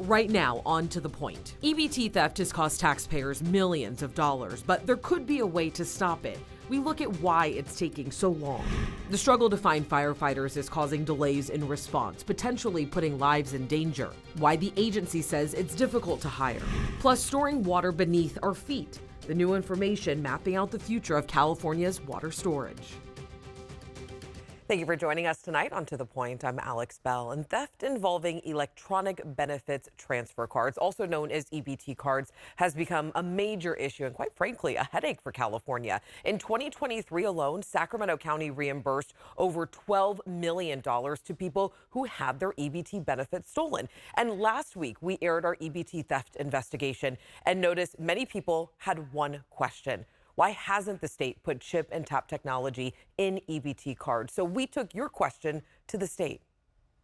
Right now, on to the point. EBT theft has cost taxpayers millions of dollars, but there could be a way to stop it. We look at why it's taking so long. The struggle to find firefighters is causing delays in response, potentially putting lives in danger. Why the agency says it's difficult to hire. Plus, storing water beneath our feet. The new information mapping out the future of California's water storage. Thank you for joining us tonight on To The Point. I'm Alex Bell. And theft involving electronic benefits transfer cards, also known as EBT cards, has become a major issue and, quite frankly, a headache for California. In 2023 alone, Sacramento County reimbursed over $12 million to people who had their EBT benefits stolen. And last week, we aired our EBT theft investigation and noticed many people had one question. Why hasn't the state put chip and tap technology in EBT cards? So we took your question to the state.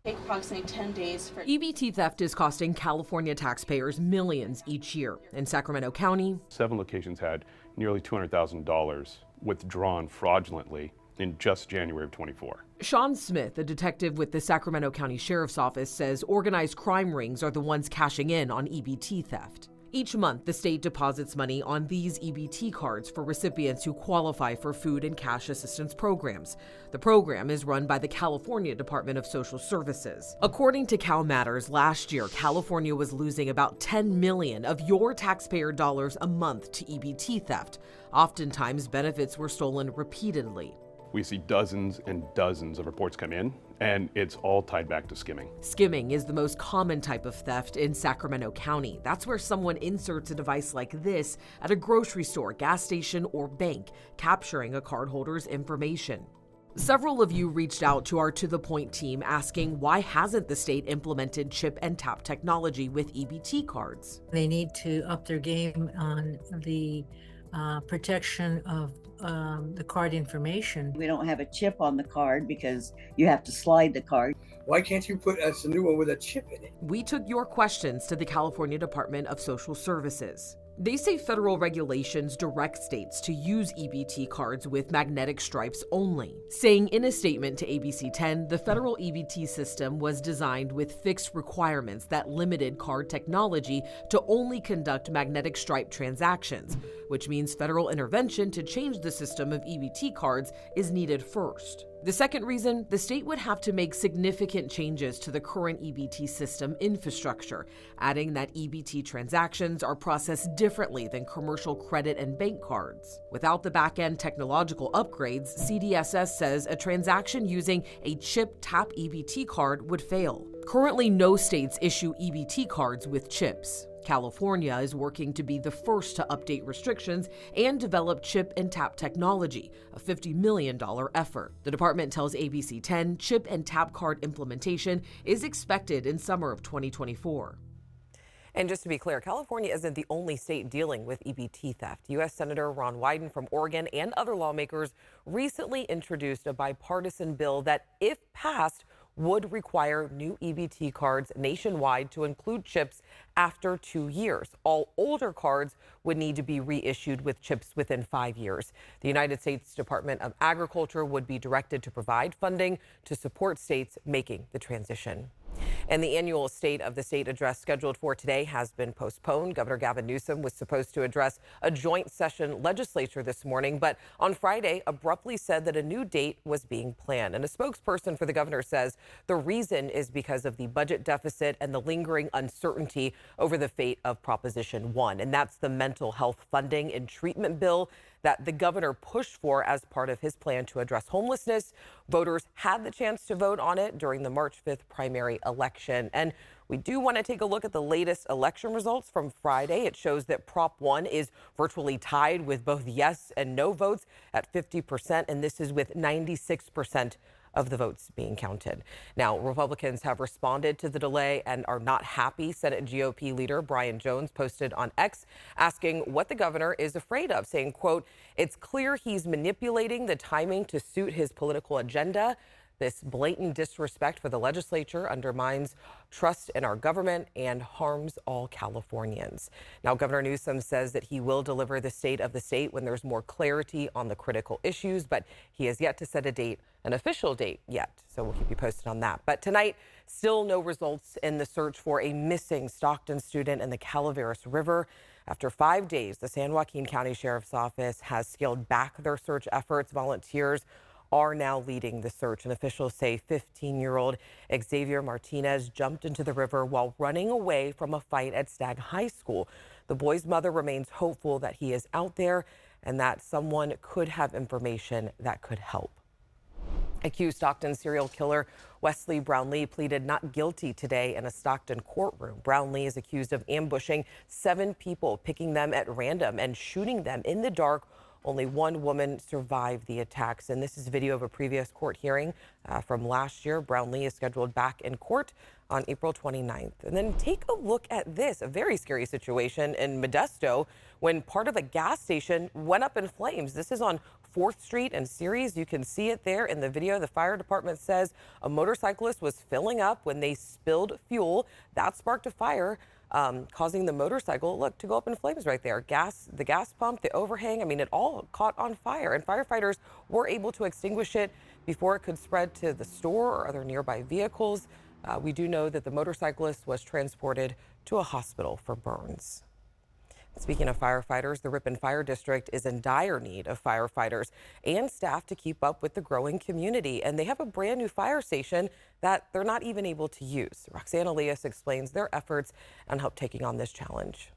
Take approximately 10 days for EBT theft is costing California taxpayers millions each year. In Sacramento County, 7 locations had nearly $200,000 withdrawn fraudulently in just January of 24. Sean Smith, a detective with the Sacramento County Sheriff's Office, says organized crime rings are the ones cashing in on EBT theft. Each month, the state deposits money on these EBT cards for recipients who qualify for food and cash assistance programs. The program is run by the California Department of Social Services. According to Cal Matters, last year, California was losing about $10 million of your taxpayer dollars a month to EBT theft. Oftentimes, benefits were stolen repeatedly. We see dozens and dozens of reports come in, and it's all tied back to skimming. Skimming is the most common type of theft in Sacramento County. That's where someone inserts a device like this at a grocery store, gas station, or bank, capturing a cardholder's information. Several of you reached out to our To The Point team asking why hasn't the state implemented chip and tap technology with EBT cards? They need to up their game on the protection of the card information. We don't have a chip on the card because you have to slide the card. Why can't you put us a new one with a chip in it? We took your questions to the California Department of Social Services. They say federal regulations direct states to use EBT cards with magnetic stripes only, saying in a statement to ABC 10, the federal EBT system was designed with fixed requirements that limited card technology to only conduct magnetic stripe transactions, which means federal intervention to change the system of EBT cards is needed first. The second reason, the state would have to make significant changes to the current EBT system infrastructure, adding that EBT transactions are processed differently than commercial credit and bank cards. Without the back-end technological upgrades, CDSS says a transaction using a chip-tap EBT card would fail. Currently, no states issue EBT cards with chips. California is working to be the first to update restrictions and develop chip and tap technology, a $50 million effort. The department tells ABC 10 chip and tap card implementation is expected in summer of 2024. And just to be clear, California isn't the only state dealing with EBT theft. U.S. Senator Ron Wyden from Oregon and other lawmakers recently introduced a bipartisan bill that, if passed, would require new EBT cards nationwide to include chips after 2 years. All older cards would need to be reissued with chips within 5 years. The United States Department of Agriculture would be directed to provide funding to support states making the transition. And the annual State of the State address scheduled for today has been postponed. Governor Gavin Newsom was supposed to address a joint session legislature this morning, but on Friday abruptly said that a new date was being planned. And a spokesperson for the governor says the reason is because of the budget deficit and the lingering uncertainty over the fate of Proposition 1. And that's the mental health funding and treatment bill that the governor pushed for as part of his plan to address homelessness. Voters had the chance to vote on it during the March 5th primary election. And we do want to take a look at the latest election results from Friday. It shows that Prop 1 is virtually tied with both yes and no votes at 50%, and this is with 96% of the votes being counted. Now, Republicans have responded to the delay and are not happy. Senate GOP leader Brian Jones posted on X asking what the governor is afraid of, saying, quote, "It's clear he's manipulating the timing to suit his political agenda. This blatant disrespect for the legislature undermines trust in our government and harms all Californians." Now, Governor Newsom says that he will deliver the State of the State when there's more clarity on the critical issues, but he has yet to set a date, an official date yet. So we'll keep you posted on that. But tonight, Still no results in the search for a missing Stockton student in the Calaveras River. After 5 days, the San Joaquin County Sheriff's Office has scaled back their search efforts. Volunteers are now leading the search, and officials say 15-year-old Xavier Martinez jumped into the river while running away from a fight at Stagg High School. The boy's mother remains hopeful that he is out there and that someone could have information that could help. Accused Stockton serial killer Wesley Brown Lee pleaded not guilty today in a Stockton courtroom. Brown Lee is accused of ambushing 7 people, picking them at random and shooting them in the dark. Only one woman survived the attacks, and this is video of a previous court hearing from last year. Brown Lee is scheduled back in court on April 29th. And then take a look at this, a very scary situation in Modesto when part of a gas station went up in flames. This is on 4th Street and Ceres. You can see it there in the video. The fire department says a motorcyclist was filling up when they spilled fuel. That sparked a fire, causing the motorcycle, look, to go up in flames right there. The gas pump, the overhang, I mean, it all caught on fire, and firefighters were able to extinguish it before it could spread to the store or other nearby vehicles. We do know that the motorcyclist was transported to a hospital for burns. Speaking of firefighters, the Ripon Fire District is in dire need of firefighters and staff to keep up with the growing community. And they have a brand new fire station that they're not even able to use. Roxanne Elias explains their efforts and help taking on this challenge.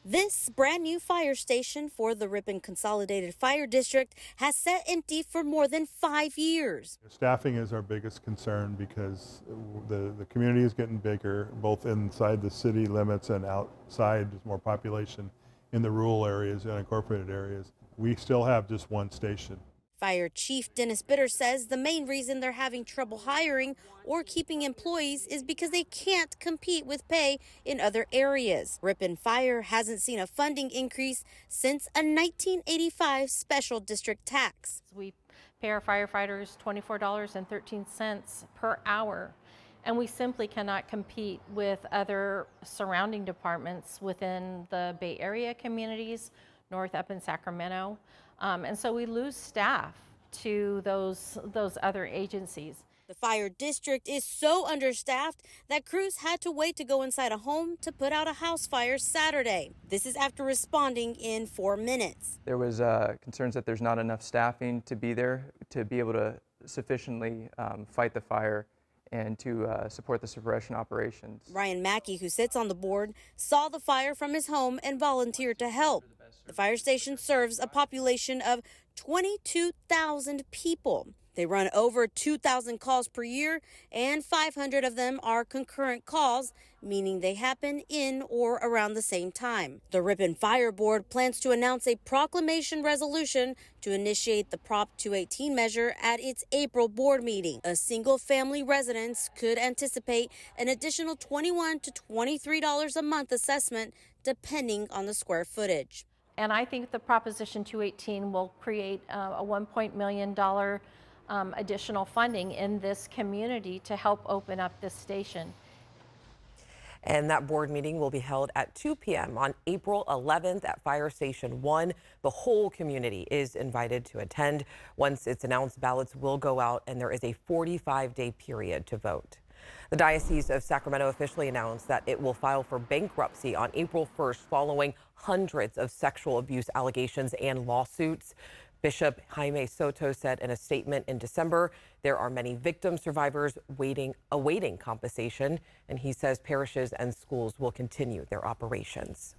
This brand new fire station for the Ripon Consolidated Fire District has sat empty for more than 5 years. Staffing is our biggest concern because the community is getting bigger, both inside the city limits and outside. There's more population in the rural areas and unincorporated areas. We still have just one station. Fire Chief Dennis Bitter says the main reason they're having trouble hiring or keeping employees is because they can't compete with pay in other areas. Ripon Fire hasn't seen a funding increase since a 1985 special district tax. We pay our firefighters $24.13 per hour, and we simply cannot compete with other surrounding departments within the Bay Area communities, north up in Sacramento. And so we lose staff to those other agencies. The fire district is so understaffed that crews had to wait to go inside a home to put out a house fire Saturday. This is after responding in 4 minutes. There was concerns that there's not enough staffing to be there to be able to sufficiently fight the fire and to support the suppression operations. Ryan Mackey, who sits on the board, saw the fire from his home and volunteered to help. The fire station serves a population of 22,000 people. They run over 2,000 calls per year, and 500 of them are concurrent calls, meaning they happen in or around the same time. The Ripon Fire Board plans to announce a proclamation resolution to initiate the Prop 218 measure at its April board meeting. A single-family residence could anticipate an additional $21 to $23 a month assessment, depending on the square footage. And I think the Proposition 218 will create a $1 million additional funding in this community to help open up this station. And that board meeting will be held at 2 p.m. on April 11th at Fire Station 1. The whole community is invited to attend. Once it's announced, ballots will go out, and there is a 45-day period to vote. The Diocese of Sacramento officially announced that it will file for bankruptcy on April 1st following hundreds of sexual abuse allegations and lawsuits. Bishop Jaime Soto said in a statement in December, there are many victim survivors awaiting compensation, and he says parishes and schools will continue their operations.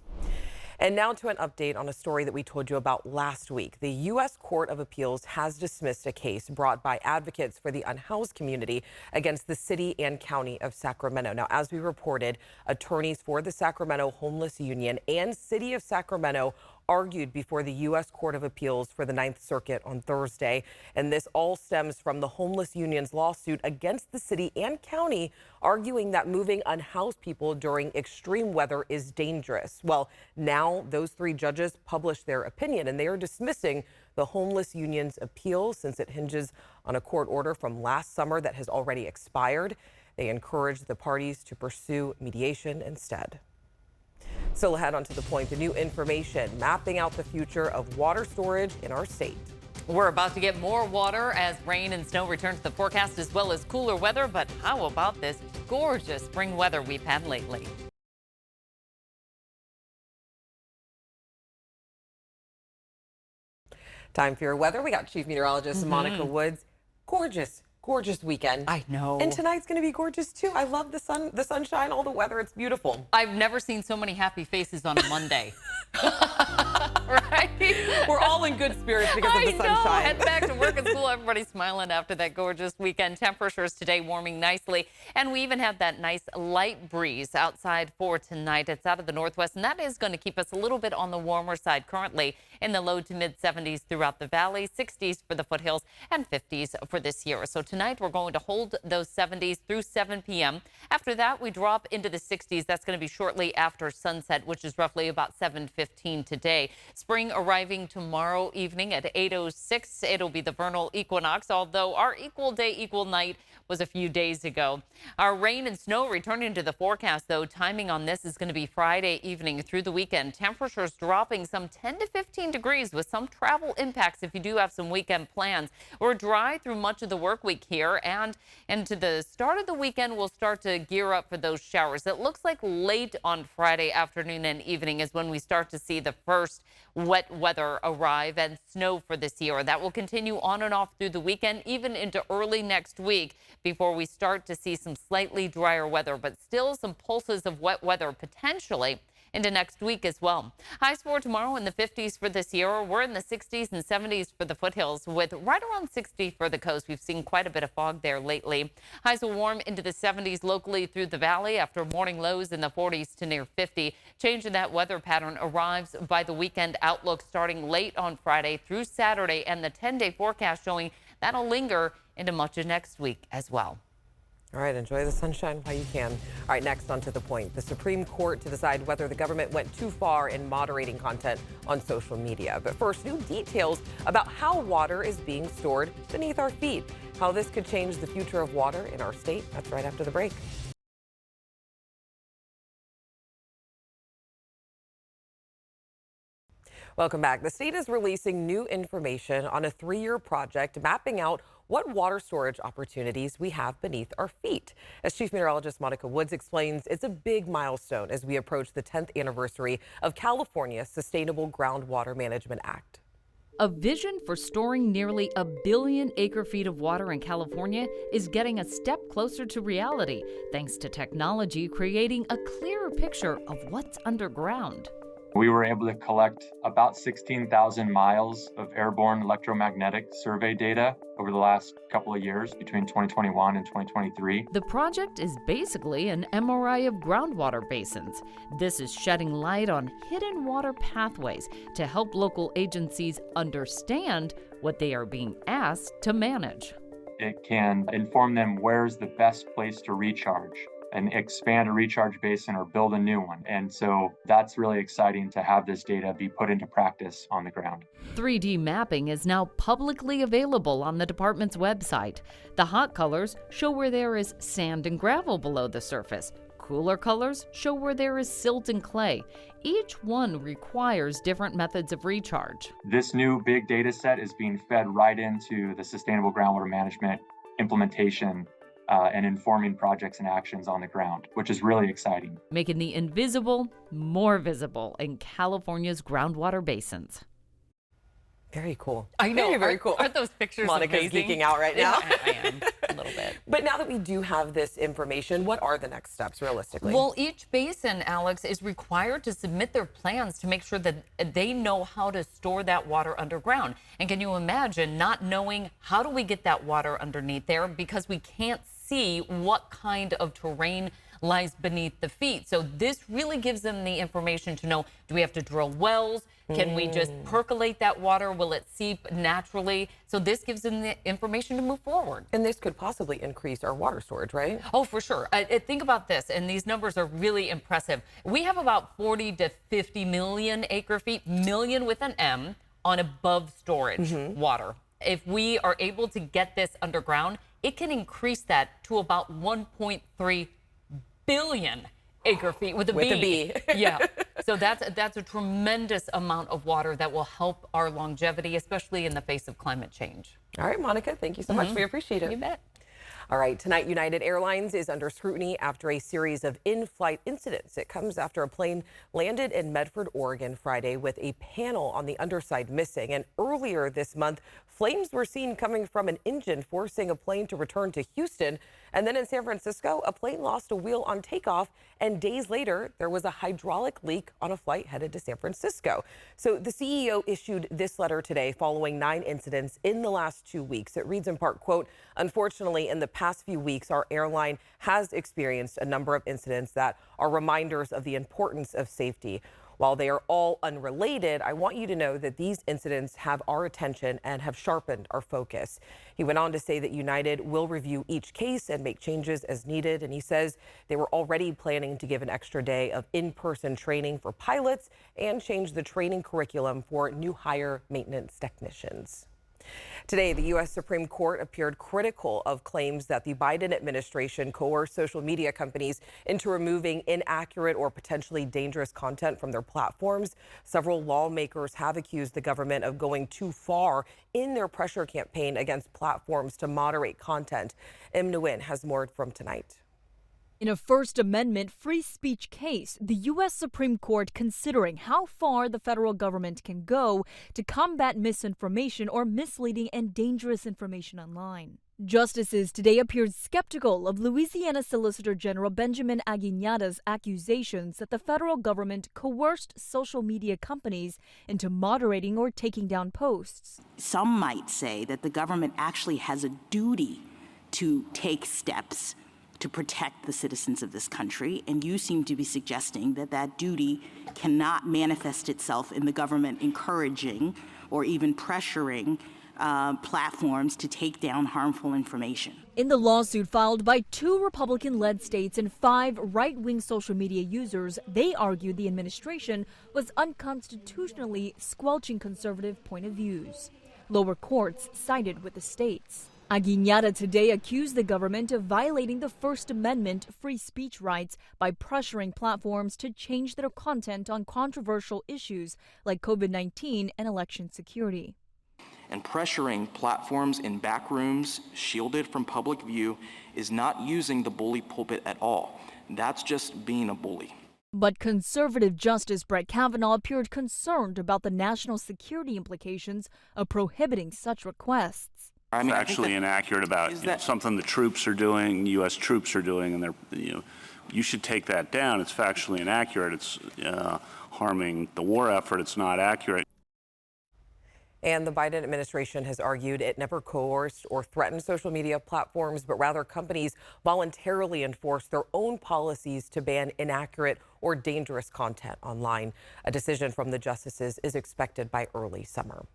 And now to an update on a story that we told you about last week. The U.S. Court of Appeals has dismissed a case brought by advocates for the unhoused community against the city and county of Sacramento. Now, as we reported, attorneys for the Sacramento Homeless Union and City of Sacramento argued before the U.S. Court of Appeals for the Ninth Circuit on Thursday. And this all stems from the Homeless Union's lawsuit against the city and county, arguing that moving unhoused people during extreme weather is dangerous. Well, now those 3 judges published their opinion, and they are dismissing the Homeless Union's appeal since it hinges on a court order from last summer that has already expired. They encourage the parties to pursue mediation instead. Still ahead on To the Point, the new information mapping out the future of water storage in our state. We're about to get more water as rain and snow return to the forecast, as well as cooler weather. But how about this gorgeous spring weather we've had lately? Time for your weather. We got Chief Meteorologist Monica Woods. Gorgeous weekend. I know. And tonight's going to be gorgeous too. I love the sunshine, all the weather. It's beautiful. I've never seen so many happy faces on a Monday. Right? We're all in good spirits because of the sunshine. I know. Head back to work and school. Everybody's smiling after that gorgeous weekend. Temperatures today warming nicely. And we even have that nice light breeze outside for tonight. It's out of the northwest, and that is going to keep us a little bit on the warmer side currently in the low to mid 70s throughout the valley, 60s for the foothills, and 50s for this year. So tonight we're going to hold those 70s through 7 p.m. After that, we drop into the 60s. That's going to be shortly after sunset, which is roughly about 7:15 today. Spring arriving tomorrow evening at 8:06. It'll be the vernal equinox, although our equal day, equal night was a few days ago. Our rain and snow returning to the forecast, though. Timing on this is going to be Friday evening through the weekend. Temperatures dropping some 10 to 15 degrees with some travel impacts if you do have some weekend plans. We're dry through much of the work week here, and into the start of the weekend, we'll start to gear up for those showers. It looks like late on Friday afternoon and evening is when we start to see the first wet weather arrive and snow for this year. That will continue on and off through the weekend, even into early next week, before we start to see some slightly drier weather, but still some pulses of wet weather potentially into next week as well. Highs for tomorrow in the 50s for this year. We're in the 60s and 70s for the foothills, with right around 60 for the coast. We've seen quite a bit of fog there lately. Highs will warm into the 70s locally through the valley after morning lows in the 40s to near 50. Change in that weather pattern arrives by the weekend outlook starting late on Friday through Saturday, and the 10-day forecast showing that'll linger into much of next week as well. All right, enjoy the sunshine while you can. All right, next on To the Point. The Supreme Court to decide whether the government went too far in moderating content on social media. But first, new details about how water is being stored beneath our feet. How this could change the future of water in our state. That's right after the break. Welcome back. The state is releasing new information on a 3-year project mapping out what water storage opportunities we have beneath our feet. As Chief Meteorologist Monica Woods explains, it's a big milestone as we approach the 10th anniversary of California's Sustainable Groundwater Management Act. A vision for storing nearly 1 billion acre-feet of water in California is getting a step closer to reality, thanks to technology creating a clearer picture of what's underground. We were able to collect about 16,000 miles of airborne electromagnetic survey data over the last couple of years between 2021 and 2023. The project is basically an MRI of groundwater basins. This is shedding light on hidden water pathways to help local agencies understand what they are being asked to manage. It can inform them where's the best place to recharge and expand a recharge basin or build a new one. And so that's really exciting to have this data be put into practice on the ground. 3D mapping is now publicly available on the department's website. The hot colors show where there is sand and gravel below the surface. Cooler colors show where there is silt and clay. Each one requires different methods of recharge. This new big data set is being fed right into the Sustainable Groundwater Management implementation and informing projects and actions on the ground, which is really exciting. Making the invisible more visible in California's groundwater basins. Very cool. I know. Very cool. Aren't those pictures Monica's amazing? geeking out right now. I am a little bit. But now that we do have this information, what are the next steps realistically? Well, each basin, Alex, is required to submit their plans to make sure that they know how to store that water underground. And can you imagine not knowing how do we get that water underneath there because we can't see what kind of terrain lies beneath the feet. So this really gives them the information to know, do we have to drill wells? Can we just percolate that water? Will it seep naturally? So this gives them the information to move forward. And this could possibly increase our water storage, right? Oh, for sure. Think about this, and these numbers are really impressive. We have about 40 to 50 million acre feet, million with an M, on above storage water. If we are able to get this underground, it can increase that to about 1.3 billion acre feet with a B. With a B. Yeah. So that's a tremendous amount of water that will help our longevity, especially in the face of climate change. All right, Monica, thank you so much. We appreciate it. You bet. All right, tonight United Airlines is under scrutiny after a series of in-flight incidents. It comes after a plane landed in Medford, Oregon Friday with a panel on the underside missing. And earlier this month, flames were seen coming from an engine, forcing a plane to return to Houston. And then in San Francisco, a plane lost a wheel on takeoff, and days later, there was a hydraulic leak on a flight headed to San Francisco. So the CEO issued this letter today following 9 incidents in the last 2 weeks. It reads in part, quote, "Unfortunately, in the past few weeks, our airline has experienced a number of incidents that are reminders of the importance of safety. While they are all unrelated, I want you to know that these incidents have our attention and have sharpened our focus." He went on to say that United will review each case and make changes as needed. And he says they were already planning to give an extra day of in-person training for pilots and change the training curriculum for new hire maintenance technicians. Today, the U.S. Supreme Court appeared critical of claims that the Biden administration coerced social media companies into removing inaccurate or potentially dangerous content from their platforms. Several lawmakers have accused the government of going too far in their pressure campaign against platforms to moderate content. Em Nguyen has more from tonight. In a First Amendment free speech case, the U.S. Supreme Court considering how far the federal government can go to combat misinformation or misleading and dangerous information online. Justices today appeared skeptical of Louisiana Solicitor General Benjamin Aguinaldo's accusations that the federal government coerced social media companies into moderating or taking down posts. Some might say that the government actually has a duty to take steps to protect the citizens of this country, and you seem to be suggesting that that duty cannot manifest itself in the government encouraging or even pressuring platforms to take down harmful information. In the lawsuit filed by 2 Republican-led states and 5 right-wing social media users, they argued the administration was unconstitutionally squelching conservative point of views. Lower courts sided with the states. Aguinaldo today accused the government of violating the First Amendment free speech rights by pressuring platforms to change their content on controversial issues like COVID-19 and election security. And pressuring platforms in back rooms, shielded from public view, is not using the bully pulpit at all. That's just being a bully. But conservative Justice Brett Kavanaugh appeared concerned about the national security implications of prohibiting such requests. I mean, it's actually inaccurate about something the troops are doing, U.S. troops are doing, and they're, you should take that down. It's factually inaccurate. It's harming the war effort. It's not accurate. And the Biden administration has argued it never coerced or threatened social media platforms, but rather companies voluntarily enforced their own policies to ban inaccurate or dangerous content online. A decision from the justices is expected by early summer.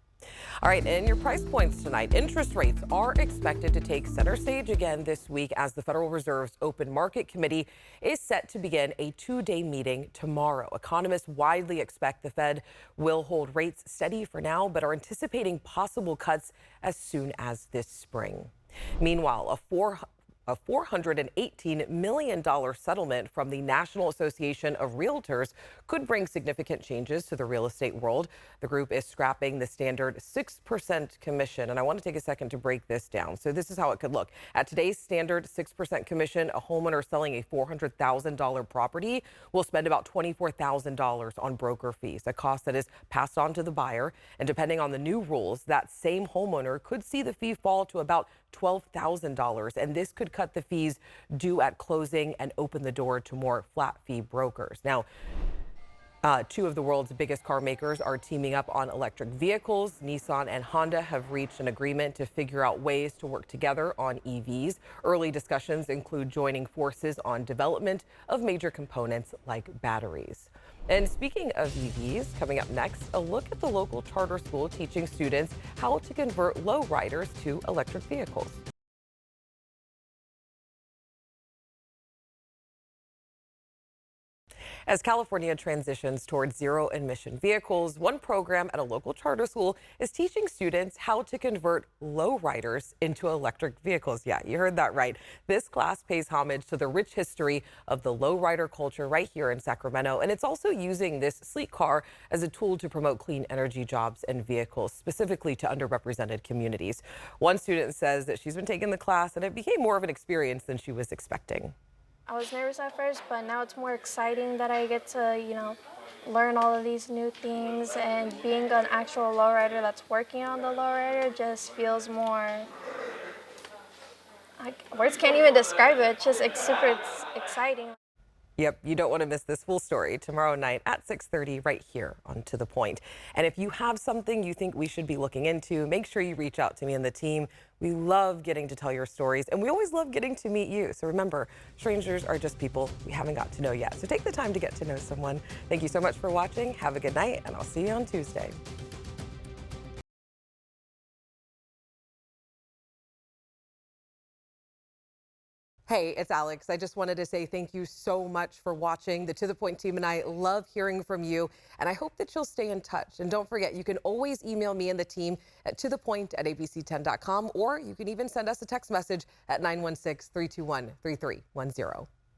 All right, and your price points tonight. Interest rates are expected to take center stage again this week as the Federal Reserve's Open Market Committee is set to begin a 2-day meeting tomorrow. Economists widely expect the Fed will hold rates steady for now, but are anticipating possible cuts as soon as this spring. Meanwhile, a $418 million settlement from the National Association of Realtors could bring significant changes to the real estate world. The group is scrapping the standard 6% commission. And I want to take a second to break this down. So this is how it could look. At today's standard 6% commission, a homeowner selling a $400,000 property will spend about $24,000 on broker fees, a cost that is passed on to the buyer. And depending on the new rules, that same homeowner could see the fee fall to about $12,000, and this could cut the fees due at closing and open the door to more flat fee brokers. Now, 2 of the world's biggest car makers are teaming up on electric vehicles. Nissan and Honda have reached an agreement to figure out ways to work together on EVs. Early discussions include joining forces on development of major components like batteries. And speaking of EVs, coming up next, a look at the local charter school teaching students how to convert Lowriders to electric vehicles. As California transitions towards zero-emission vehicles, one program at a local charter school is teaching students how to convert lowriders into electric vehicles. Yeah, you heard that right. This class pays homage to the rich history of the lowrider culture right here in Sacramento, and it's also using this sleek car as a tool to promote clean energy jobs and vehicles, specifically to underrepresented communities. One student says that she's been taking the class and it became more of an experience than she was expecting. I was nervous at first, but now it's more exciting that I get to, learn all of these new things, and being an actual lowrider that's working on the lowrider just feels more, words can't even describe it. It's just super exciting. Yep, you don't want to miss this full story tomorrow night at 6:30 right here on To The Point. And if you have something you think we should be looking into, make sure you reach out to me and the team. We love getting to tell your stories, and we always love getting to meet you. So remember, strangers are just people we haven't got to know yet. So take the time to get to know someone. Thank you so much for watching. Have a good night, and I'll see you on Tuesday. Hey, it's Alex. I just wanted to say thank you so much for watching. The To The Point team and I love hearing from you, and I hope that you'll stay in touch. And don't forget, you can always email me and the team at tothepoint@abc10.com, or you can even send us a text message at 916-321-3310.